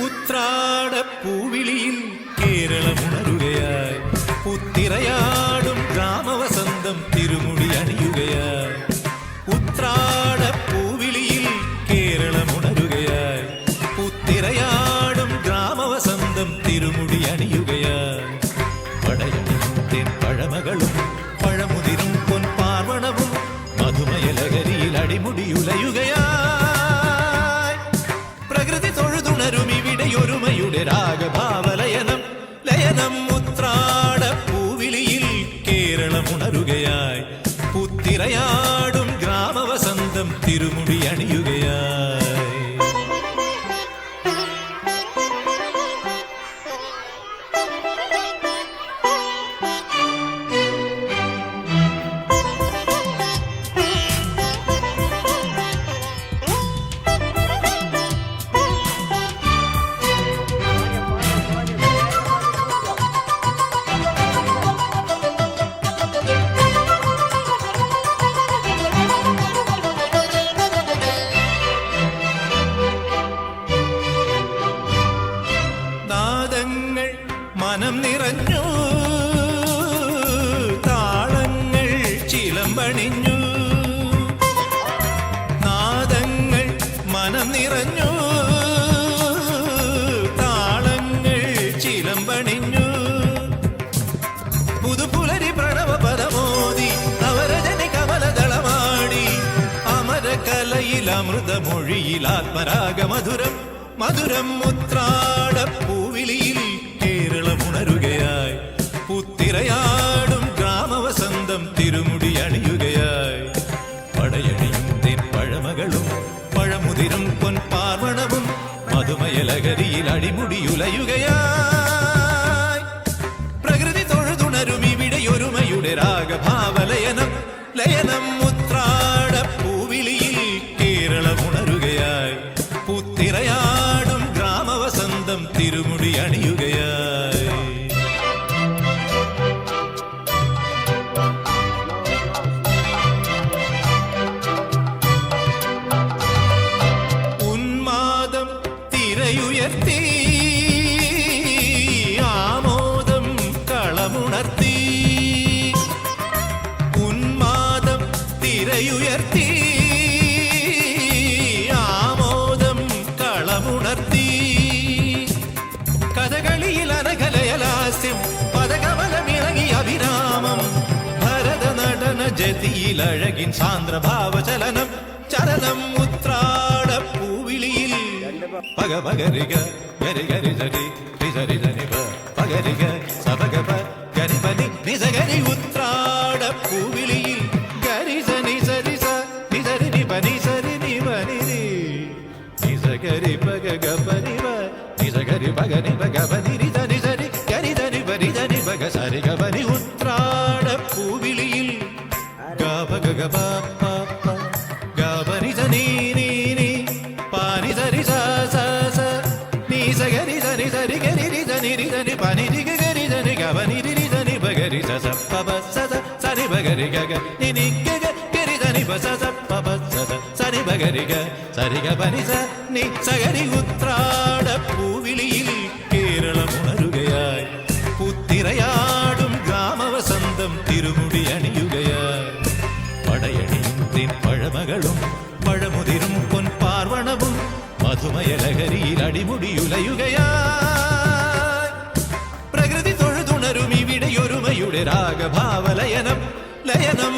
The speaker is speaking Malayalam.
ഉത്രാടപ്പൂവിളിയിൽ കേരളമുണരുകയായി, പുത്തിരയാടും ഗ്രാമവസന്തം തിരുമുടി അണിയുകയായി. ഉത്രാടപ്പൂവിളിയിൽ കേരളമുണരുകയായി, പുത്തിരയാടും ഗ്രാമവസന്തം തിരുമുടി അണിയുകയായി. പടയണിയും പഴമകളും പഴമുതിരും പൊൻപാർവണവും മധുമയലകരിയിൽ അടിമുടിയുലയുകയായി. പ്രകൃതി തൊഴുതുണരും ഇവിടെയൊരുമയുടെ രാഗഭാവലയനം ലയനം. ഉത്രാടപ്പൂവിളിയിൽ കേരളമുണരുകയായി, പുത്തിരയാടും ഗ്രാമവസന്തം തിരുമുടി അണിയുകയായി. മനം നിറഞ്ഞു, താളങ്ങൾ ചിലമ്പണിഞ്ഞു. നാദങ്ങൾ മനം നിറഞ്ഞു, താളങ്ങൾ ചിലമ്പണിഞ്ഞു. പുതുപുലരി പ്രണവ പദമോദി നവരജനി കമലദളമാടി. അമരകലയിൽ അമൃതമൊഴിയിൽ ആത്മരാഗമധുരം മധുരം. ഉത്രാടപ്പൂവിളിയിൽ കേരളമുണരുകയായി, പുത്തിരയാടും ഗ്രാമവസന്തം തിരുമുടി അണിയുകയായി. പടയണിയും പഴമകളും പഴമുതിരും പൊൻപാർവണവും മധുമയലകരിയിൽ അടിമുടിയുലയുകയായി. പ്രകൃതി തൊഴുതുണരും ഇവിടെയൊരുമയുടെ രാഗഭാവലയനം ലയനം. ഉത്രാടപ്പൂവിളിയിൽ കേരളമുണരുകയായി, പുത്തിരയാടും ഗ്രാമവസന്തം തിരുമുടി അണിയുകയായി. ഉന്മാദം തിരയുയർത്തി, ആമോദം കളമുണർത്തി. ഉന്മാദം തിരയുയർത്തി, ആമോദം കളമുണർത്തി. കഥകളിയിൽ അനകലയലാസ്യം പദകമലമിറങ്ങി അഭിരാമം. ഭരതനടന ജതിയിൽ അഴകിൻ സാന്ദ്രഭാവചലനം ചലനം. ഉത്രാടപ്പൂവിളിയിൽ പഗ പകരിക ഗരി ഗരി ജരി രിസരി ജനി പകരിക സപഗപ ഗരി പനി നിസഗരി. ഉത്രാടപ്പൂവിളിയിൽ ഗരി സനി സരി സ നിസരി നി പനി സരി നി പനി നിസഗരി പഗ ഗപനി വ നിസഗരി പഗനി പഗ പനി രി ധനി സരി ഗരി ധനി പനി ധനി പഗ സരി ഗപനി. ഉത്രാടപ്പൂവിളിയിൽ ഗപ ഗപ പ പ ഗപനി ധനി നി നി പാനി സരി സ സ സ നി സഗരി ധനി സരി ഗരി രി ധനി രി ധനി പനി രി ഗരി ധനി ഗപനി രി രി ധനി പഗരി സ സ പ പ സ സ സരി പഗരി ഗ ഗ നി നി ഗ ഗ ഗരി ധനി പ സ സ പ പ സ സ സരി പഗരി ഗ സരി ഗ പനി സ നി സഗരി. ഉത്രാടപ്പൂവിളിയിൽ കേരളമുണരുകയായി, പുത്തിരയാടും ഗ്രാമവസന്തം തിരുമുടി അണിയുകയായി. പടയണിയും പഴമകളും പഴമുതിരും പൊൻപാർവണവും മധുമയലകരിയിൽ അടിമുടിയുലയുകയായി. പ്രകൃതി തൊഴുതുണരും ഇവിടെയൊരുമയുടെ രാഗഭാവലയനം ലയനം.